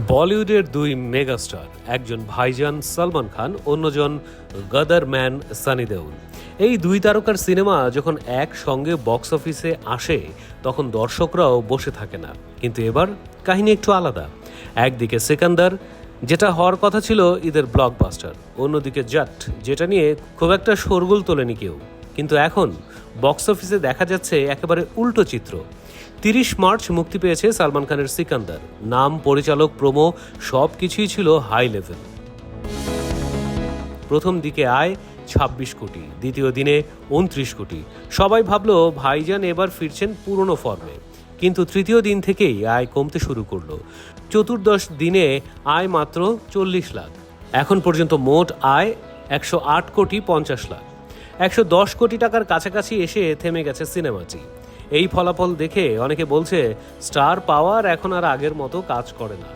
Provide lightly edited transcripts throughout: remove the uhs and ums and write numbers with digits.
বলিউডের দুই মেগাস্টার, একজন ভাইজান সালমান খান, অন্যজন গদার ম্যান সানি দেওল। এই দুই তারকার সিনেমা যখন একসঙ্গে বক্স অফিসে আসে তখন দর্শকরাও বসে থাকে না। কিন্তু এবার কাহিনী একটু আলাদা। একদিকে সিকান্দার, যেটা হওয়ার কথা ছিল ঈদের ব্লকবাস্টার, অন্যদিকে জাট, যেটা নিয়ে খুব একটা শোরগোল তোলেনি কেউ। কিন্তু এখন বক্স অফিসে দেখা যাচ্ছে একেবারে উল্টো চিত্র। 30 মার্চ মুক্তি পেয়েছে সালমান খানের সিকান্দার। নাম, পরিচালক, প্রোমো সব কিছুই ছিল হাই লেভেল। প্রথম দিকে আয় 26 কোটি, দ্বিতীয় দিনে 29 কোটি। সবাই ভাবলো ভাইজান এবার ফিরছেন পুরনো ফর্মে। কিন্তু তৃতীয় দিন থেকেই আয় কমতে শুরু করলো। চতুর্দশ দিনে আয় মাত্র 40 লাখ। এখন পর্যন্ত মোট আয় 108 কোটি 50 লাখ। 110 কোটি টাকার কাছাকাছি এসে থেমে গেছে সিনেমাটি। এই ফলাফল দেখে অনেকে বলছে স্টার পাওয়ার এখন আর আগের মতো কাজ করে না।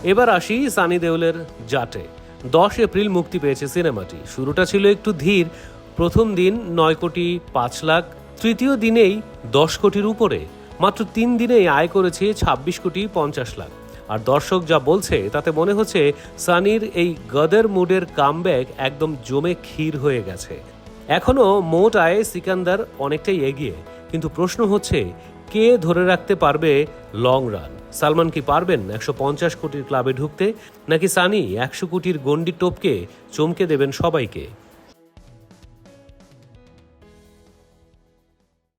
এবার আসি সানি দেওলের জাটে। 10 এপ্রিল মুক্তি পেয়েছে সিনেমাটি। শুরুটা ছিল একটু ধীর। প্রথম দিন 9 কোটি 5 লাখ, তৃতীয় দিনেই 10 কোটির উপরে। মাত্র 3 দিনেই আয় করেছে 26 কোটি 50 লাখ। আর দর্শক যা বলছে তাতে মনে হচ্ছে সানির এই গদের মুডের কামব্যাক একদম জমে ক্ষীর হয়ে গেছে। এখনও মোট আয়ে সিকান্দার অনেকটাই এগিয়ে, কিন্তু প্রশ্ন হচ্ছে কে ধরে রাখতে পারবে লং রান। সালমান কি পারবেন 150 কোটির ক্লাবে ঢুকতে, নাকি সানি 100 কোটির গন্ডি টপকে চমকে দেবেন সবাইকে?